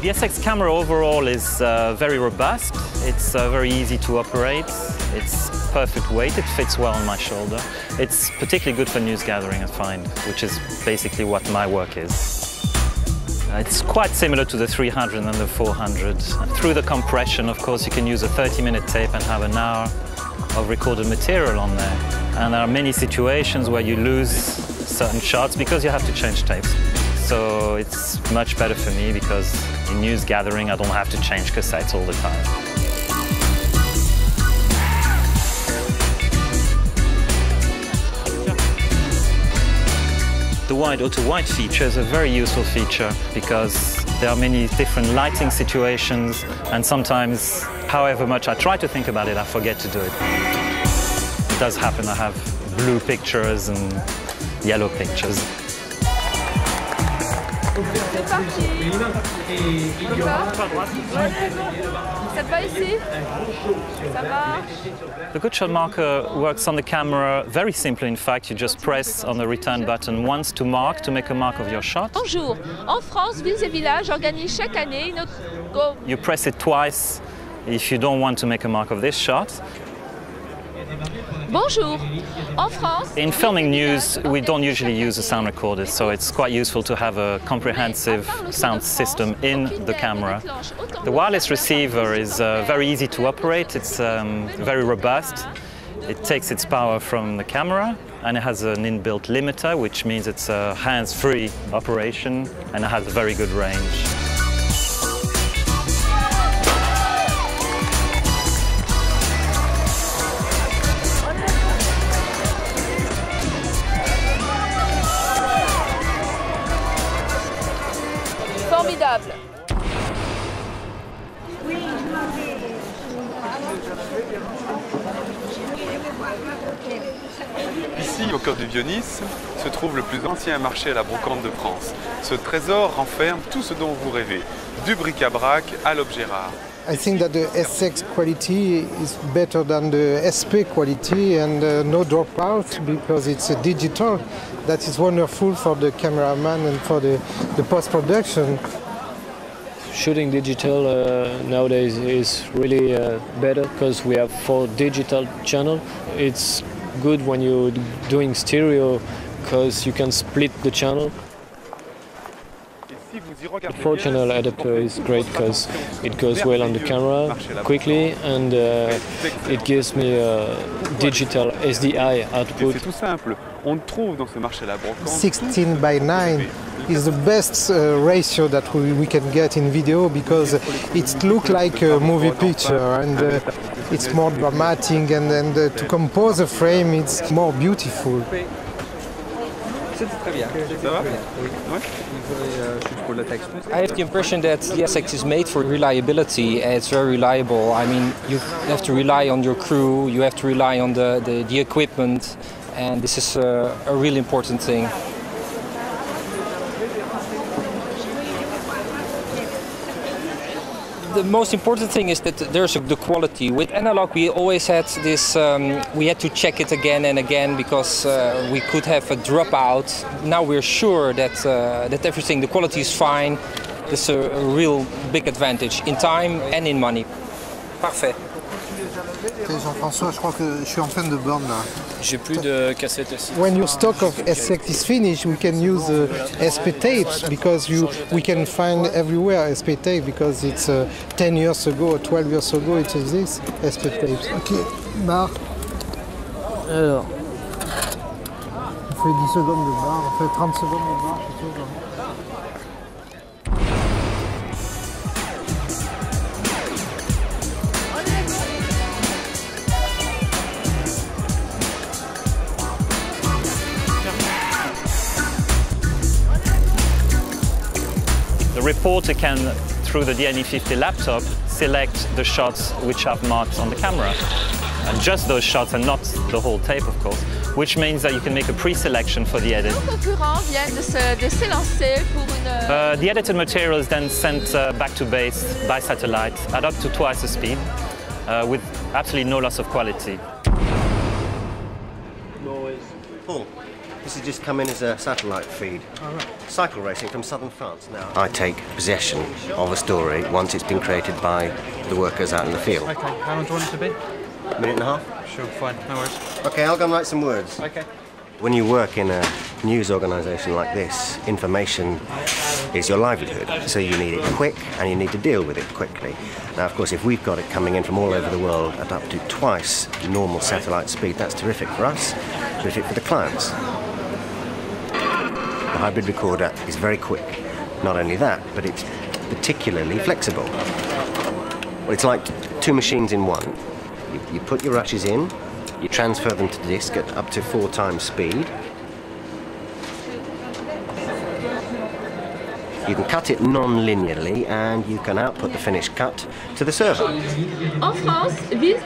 The SX camera overall is very robust, it's very easy to operate, it's perfect weight, it fits well on my shoulder. It's particularly good for news gathering, I find, which is basically what my work is. It's quite similar to the 300 and the 400. Through the compression, of course, you can use a 30-minute tape and have an hour of recorded material on there. And there are many situations where you lose certain shots because you have to change tapes. So it's much better for me because in news gathering I don't have to change cassettes all the time. The wide auto-wide feature is a very useful feature because there are many different lighting situations and sometimes, however much I try to think about it, I forget to do it. It does happen, I have blue pictures and yellow pictures. C'est parti. Ça te va ici? Ça marche. The good shot marker works on the camera very simply. In fact, you just press on the return button once to make a mark of your shot. Bonjour. En France, villes et villages organisent chaque année une autre... You press it twice if you don't want to make a mark of this shot. Bonjour. En France, in filming news, we don't usually use a sound recorder, so it's quite useful to have a comprehensive sound system in the camera. The wireless receiver is very easy to operate, it's very robust. It takes its power from the camera and it has an inbuilt limiter, which means it's a hands-free operation and it has a very good range. Formidable. Ici, au cœur du Vieux-Nice, se trouve le plus ancien marché à la brocante de France. Ce trésor renferme tout ce dont vous rêvez, du bric-à-brac à l'objet rare. I think that the SX quality is better than the SP quality and no dropout because it's a digital. That is wonderful for the cameraman and for the post-production. Shooting digital nowadays is really better because we have 4 digital channels. It's good when you're doing stereo because you can split the channel. The 4-channel adapter is great because it goes well on the camera quickly and it gives me a digital SDI output. C'est tout simple. On trouve dans ce marché à la brocante 16:9 is the best ratio that we can get in video because it looks like a movie picture and it's more dramatic and to compose a frame it's more beautiful. I have the impression that the SX is made for reliability. It's very reliable. I mean, you have to rely on your crew, you have to rely on the equipment, and this is a really important thing. The most important thing is that there's the quality. With analog, we always had this. We had to check it again and again because we could have a dropout. Now we're sure that that everything, the quality is fine. It's a real big advantage in time and in money. Parfait. Jean-François, je crois que je suis en fin de borne là. J'ai plus de cassettes aussi. When your stock of SX is finished, we can use SP tapes because we can find everywhere SP tape because it's 10 years ago or 12 years ago it exists SP tapes. Ok, barre. Alors, on fait 10 secondes de barre, on fait 30 secondes de barre plutôt. The reporter can, through the DNE50 laptop, select the shots which have marks on the camera. And just those shots and not the whole tape, of course, which means that you can make a pre-selection for the edit. The edited material is then sent back to base by satellite at up to twice the speed, with absolutely no loss of quality. Oh. This has just come in as a satellite feed. Oh, right. Cycle racing from southern France now. I take possession of a story once it's been created by the workers out in the field. Okay, how long do you want it to be? A minute and a half? Sure, fine, no worries. Okay, I'll go and write some words. Okay. When you work in a news organisation like this, information is your livelihood, so you need it quick and you need to deal with it quickly. Now, of course, if we've got it coming in from all over the world at up to twice normal satellite speed, that's terrific for us, terrific for the clients. The hybrid recorder is very quick. Not only that, but it's particularly flexible. Well, it's like two machines in one. You put your rushes in, you transfer them to the disk at up to 4 times speed. You can cut it non-linearly and you can output the finished cut to the server. En France, vise...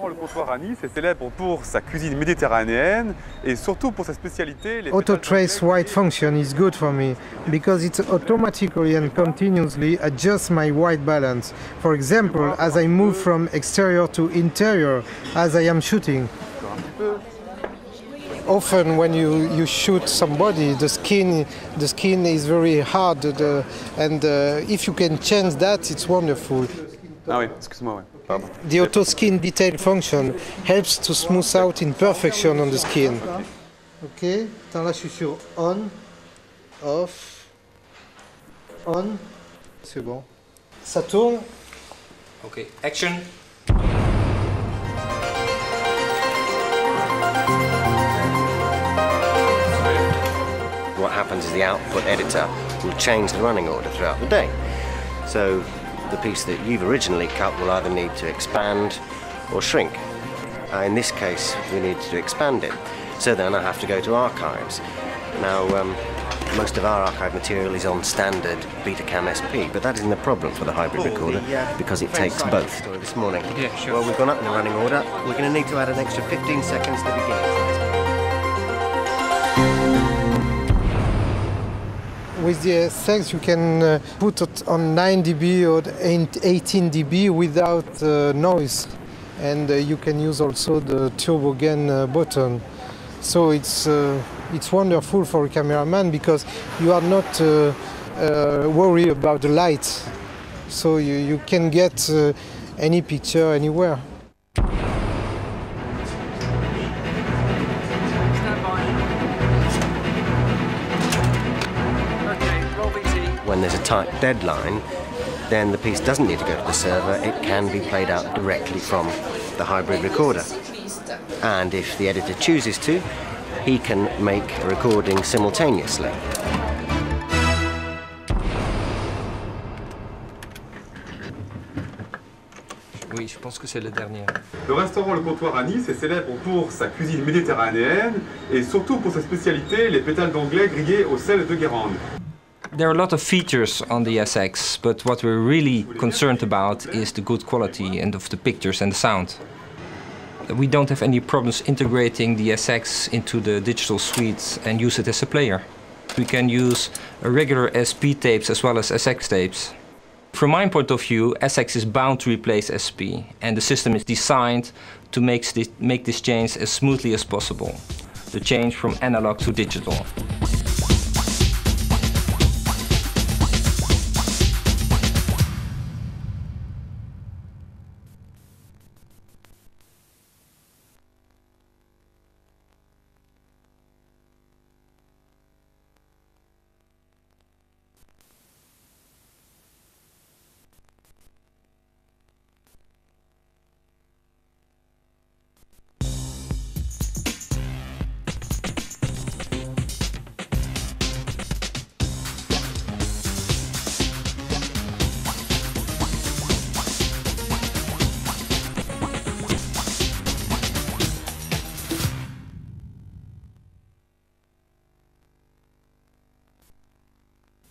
Le comptoir à Nice est célèbre pour sa cuisine méditerranéenne et surtout pour sa spécialité. Auto trace white function is good for me because it automatically and continuously adjusts my white balance. For example, as I move from exterior to interior as I am shooting. Often when you shoot somebody, the skin is very hard and if you can change that, it's wonderful. Ah oui, excuse-moi, ouais. Pardon. The auto skin detail function helps to smooth out imperfection on the skin. Ok, attends, là je suis sur on, off, on, c'est bon. Ça tourne. Ok, action. What happens is the output editor will change the running order throughout the day. So the piece that you've originally cut will either need to expand or shrink. In this case, we need to expand it. So then I have to go to archives. Now, most of our archive material is on standard BETACAM SP, but that isn't a problem for the hybrid recorder because it takes both. This morning, Yeah, sure. Well, we've gone up in the running order. We're going to need to add an extra 15 seconds to begin. With the SX you can put it on 9 dB or 18 dB without noise, and you can use also the turbo gain button. So it's wonderful for a cameraman because you are not worried about the light, so you can get any picture anywhere. When there's a tight deadline, then the piece doesn't need to go to the server, it can be played out directly from the hybrid recorder. And if the editor chooses to, he can make a recording simultaneously. Oui, je pense que c'est le dernier. Le restaurant Le Comptoir à Nice est célèbre pour sa cuisine méditerranéenne et surtout pour sa spécialité, les pétales d'anglais grillés au sel de Guérande. There are a lot of features on the SX, but what we're really concerned about is the good quality and of the pictures and the sound. We don't have any problems integrating the SX into the digital suite and use it as a player. We can use regular SP tapes as well as SX tapes. From my point of view, SX is bound to replace SP, and the system is designed to make this change as smoothly as possible. The change from analog to digital.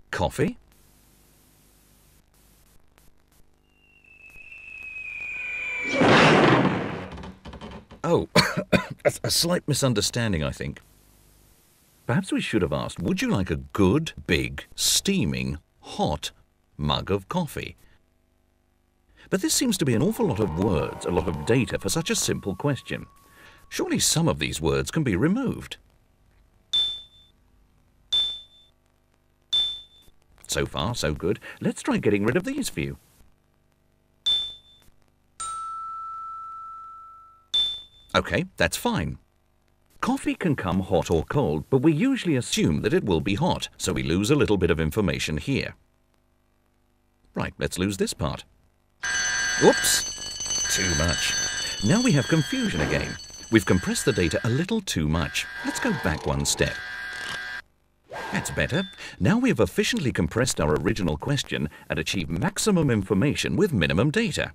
Coffee? Oh, A slight misunderstanding, I think. Perhaps we should have asked, would you like a good, big, steaming, hot mug of coffee? But this seems to be an awful lot of words, a lot of data for such a simple question. Surely some of these words can be removed. So far, so good. Let's try getting rid of these few. Okay, that's fine. Coffee can come hot or cold, but we usually assume that it will be hot, so we lose a little bit of information here. Right, let's lose this part. Oops! Too much. Now we have confusion again. We've compressed the data a little too much. Let's go back one step. That's better. Now we have efficiently compressed our original question and achieved maximum information with minimum data.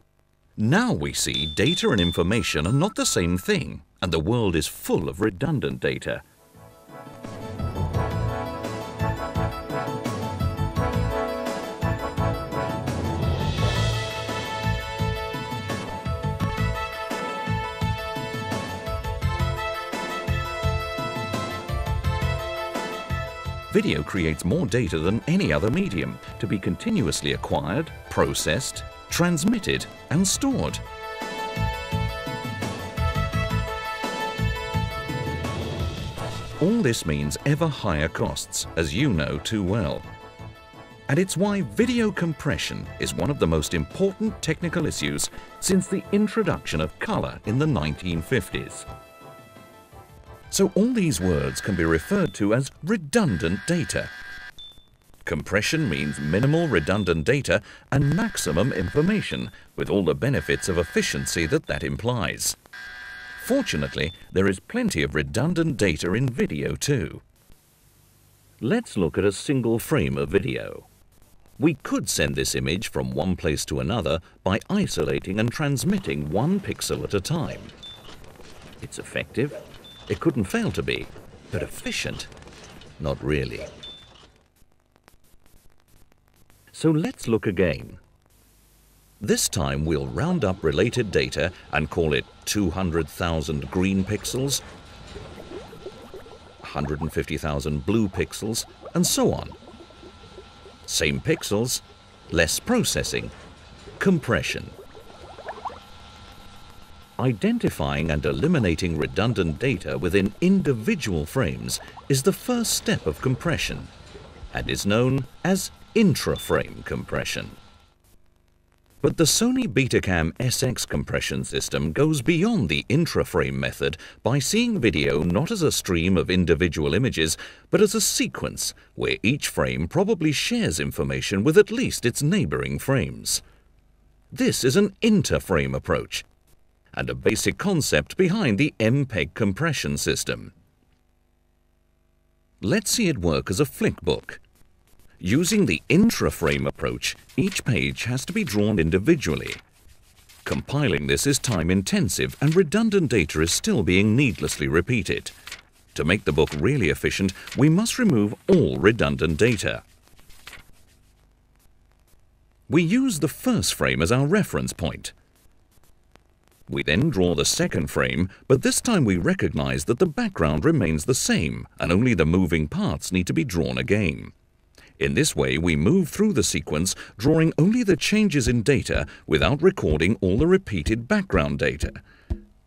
Now we see data and information are not the same thing, and the world is full of redundant data. Video creates more data than any other medium to be continuously acquired, processed, transmitted, and stored. All this means ever higher costs, as you know too well. And it's why video compression is one of the most important technical issues since the introduction of color in the 1950s. So all these words can be referred to as redundant data. Compression means minimal redundant data and maximum information, with all the benefits of efficiency that implies. Fortunately, there is plenty of redundant data in video too. Let's look at a single frame of video. We could send this image from one place to another by isolating and transmitting one pixel at a time. It's effective. It couldn't fail to be, but efficient? Not really. So let's look again. This time we'll round up related data and call it 200,000 green pixels, 150,000 blue pixels, and so on. Same pixels, less processing, compression. Identifying and eliminating redundant data within individual frames is the first step of compression and is known as intra-frame compression. But the Sony BETACAM-SX compression system goes beyond the intra-frame method by seeing video not as a stream of individual images, but as a sequence where each frame probably shares information with at least its neighboring frames. This is an inter-frame approach, and a basic concept behind the MPEG compression system. Let's see it work as a flickbook. Using the intra-frame approach, each page has to be drawn individually. Compiling this is time-intensive and redundant data is still being needlessly repeated. To make the book really efficient, we must remove all redundant data. We use the first frame as our reference point. We then draw the second frame, but this time we recognize that the background remains the same and only the moving parts need to be drawn again. In this way, we move through the sequence, drawing only the changes in data without recording all the repeated background data,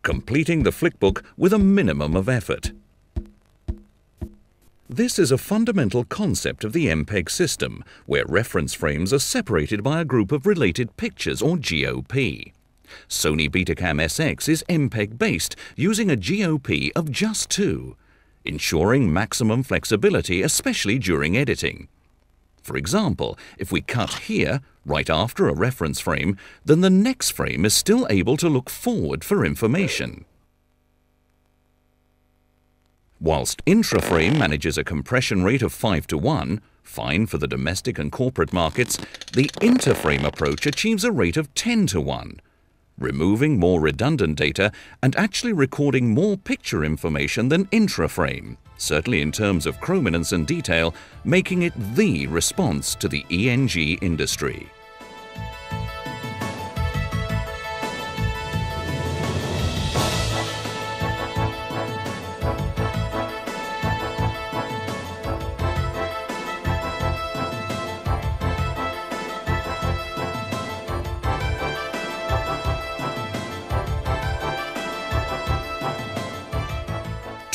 completing the flickbook with a minimum of effort. This is a fundamental concept of the MPEG system, where reference frames are separated by a group of related pictures or GOP. Sony BETACAM-SX is MPEG-based, using a GOP of just 2, ensuring maximum flexibility, especially during editing. For example, if we cut here, right after a reference frame, then the next frame is still able to look forward for information. Whilst intra-frame manages a compression rate of 5:1, fine for the domestic and corporate markets, the inter-frame approach achieves a rate of 10:1, removing more redundant data and actually recording more picture information than intra-frame, certainly in terms of chrominance and detail, making it the response to the ENG industry.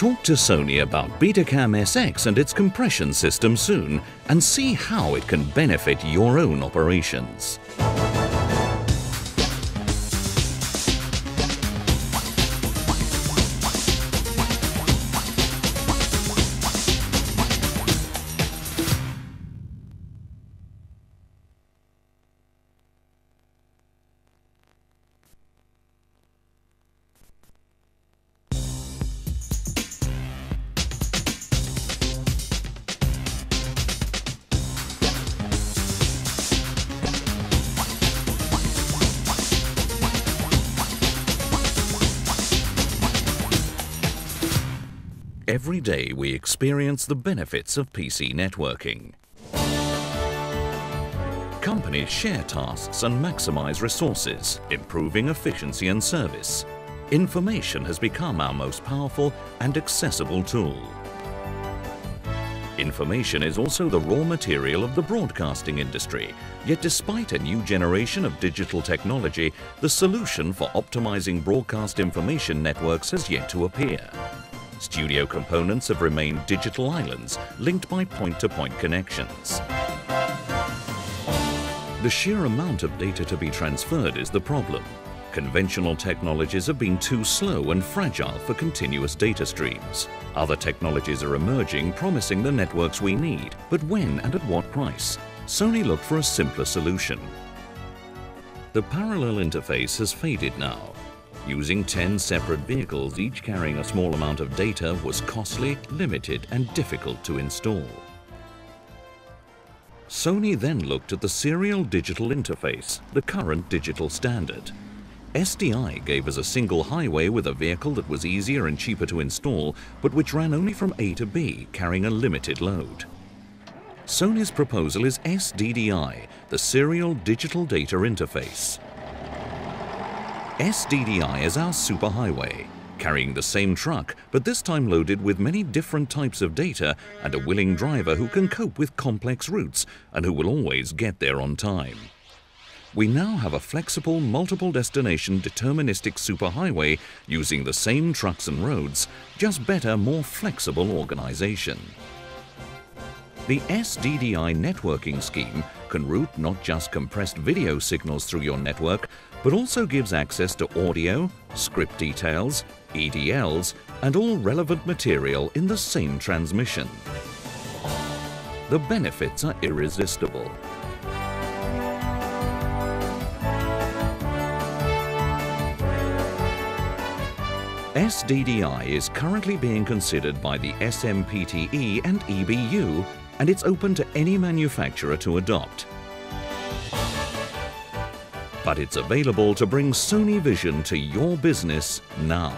Talk to Sony about BETACAM-SX and its compression system soon and see how it can benefit your own operations. Every day we experience the benefits of PC networking. Companies share tasks and maximize resources, improving efficiency and service. Information has become our most powerful and accessible tool. Information is also the raw material of the broadcasting industry, yet despite a new generation of digital technology, the solution for optimizing broadcast information networks has yet to appear. Studio components have remained digital islands linked by point-to-point connections. The sheer amount of data to be transferred is the problem. Conventional technologies have been too slow and fragile for continuous data streams. Other technologies are emerging, promising the networks we need, but when and at what price? Sony looked for a simpler solution. The parallel interface has faded now. Using 10 separate vehicles, each carrying a small amount of data, was costly, limited, and difficult to install. Sony then looked at the serial digital interface, the current digital standard. SDI gave us a single highway with a vehicle that was easier and cheaper to install, but which ran only from A to B, carrying a limited load. Sony's proposal is SDDI, the serial digital data interface. SDDI is our superhighway, carrying the same truck, but this time loaded with many different types of data and a willing driver who can cope with complex routes and who will always get there on time. We now have a flexible, multiple destination deterministic superhighway using the same trucks and roads, just better, more flexible organization. The SDDI networking scheme can route not just compressed video signals through your network, but also gives access to audio, script details, EDLs, and all relevant material in the same transmission. The benefits are irresistible. SDDI is currently being considered by the SMPTE and EBU, and it's open to any manufacturer to adopt. But it's available to bring Sony Vision to your business now.